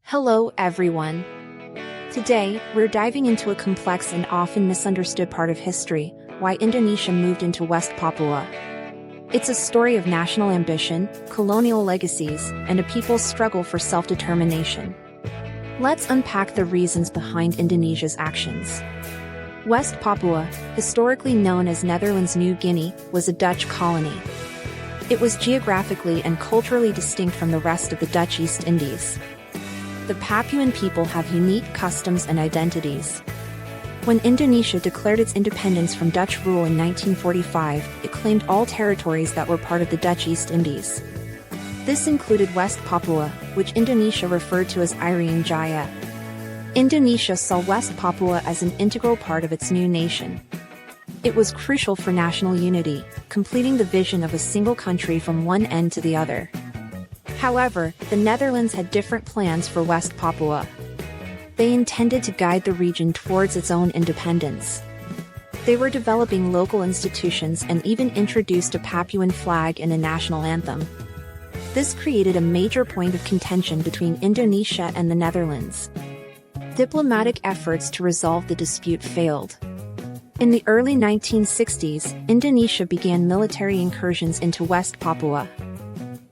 Hello, everyone. Today, we're diving into a complex and often misunderstood part of history, why Indonesia moved into West Papua. It's a story of national ambition, colonial legacies, and a people's struggle for self-determination. Let's unpack the reasons behind Indonesia's actions. West Papua, historically known as Netherlands New Guinea, was a Dutch colony. It was geographically and culturally distinct from the rest of the Dutch East Indies. The Papuan people have unique customs and identities. When Indonesia declared its independence from Dutch rule in 1945, it claimed all territories that were part of the Dutch East Indies. This included West Papua, which Indonesia referred to as Irian Jaya. Indonesia saw West Papua as an integral part of its new nation. It was crucial for national unity, completing the vision of a single country from one end to the other. However, the Netherlands had different plans for West Papua. They intended to guide the region towards its own independence. They were developing local institutions and even introduced a Papuan flag and a national anthem. This created a major point of contention between Indonesia and the Netherlands. Diplomatic efforts to resolve the dispute failed. In the early 1960s, Indonesia began military incursions into West Papua.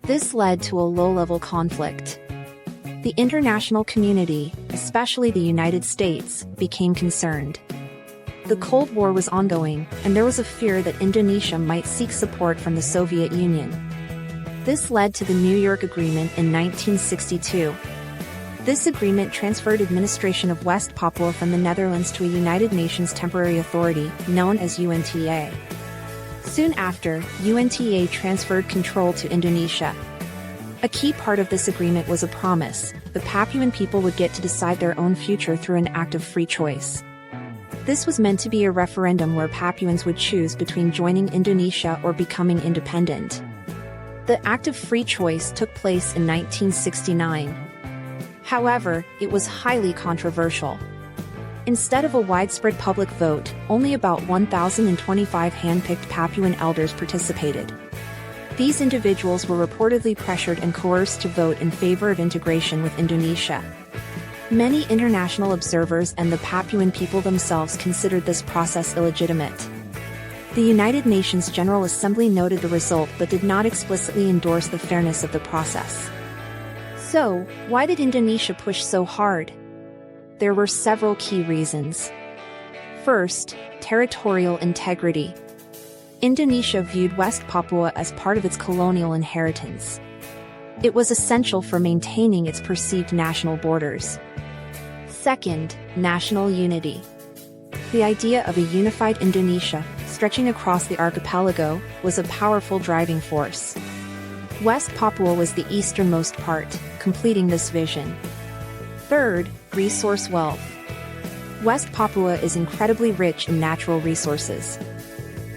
This led to a low-level conflict. The international community, especially the United States, became concerned. The Cold War was ongoing, and there was a fear that Indonesia might seek support from the Soviet Union. This led to the New York Agreement in 1962. This agreement transferred administration of West Papua from the Netherlands to a United Nations temporary authority, known as UNTA. Soon after, UNTA transferred control to Indonesia. A key part of this agreement was a promise: the Papuan people would get to decide their own future through an act of free choice. This was meant to be a referendum where Papuans would choose between joining Indonesia or becoming independent. The act of free choice took place in 1969. However, it was highly controversial. Instead of a widespread public vote, only about 1,025 hand-picked Papuan elders participated. These individuals were reportedly pressured and coerced to vote in favor of integration with Indonesia. Many international observers and the Papuan people themselves considered this process illegitimate. The United Nations General Assembly noted the result but did not explicitly endorse the fairness of the process. So, why did Indonesia push so hard? There were several key reasons. First, territorial integrity. Indonesia viewed West Papua as part of its colonial inheritance. It was essential for maintaining its perceived national borders. Second, national unity. The idea of a unified Indonesia, stretching across the archipelago, was a powerful driving force. West Papua was the easternmost part, completing this vision. Third, resource wealth. West Papua is incredibly rich in natural resources.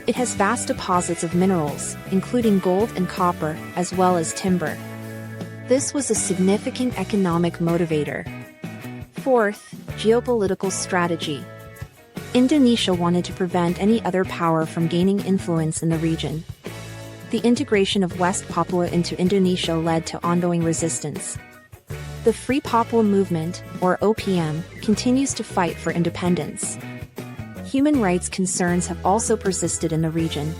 It has vast deposits of minerals, including gold and copper, as well as timber. This was a significant economic motivator. Fourth, geopolitical strategy. Indonesia wanted to prevent any other power from gaining influence in the region. The integration of West Papua into Indonesia led to ongoing resistance. The Free Papua Movement, or OPM, continues to fight for independence. Human rights concerns have also persisted in the region.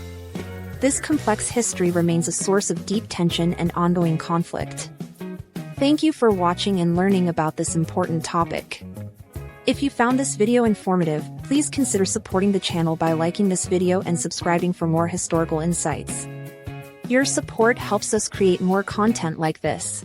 This complex history remains a source of deep tension and ongoing conflict. Thank you for watching and learning about this important topic. If you found this video informative, please consider supporting the channel by liking this video and subscribing for more historical insights. Your support helps us create more content like this.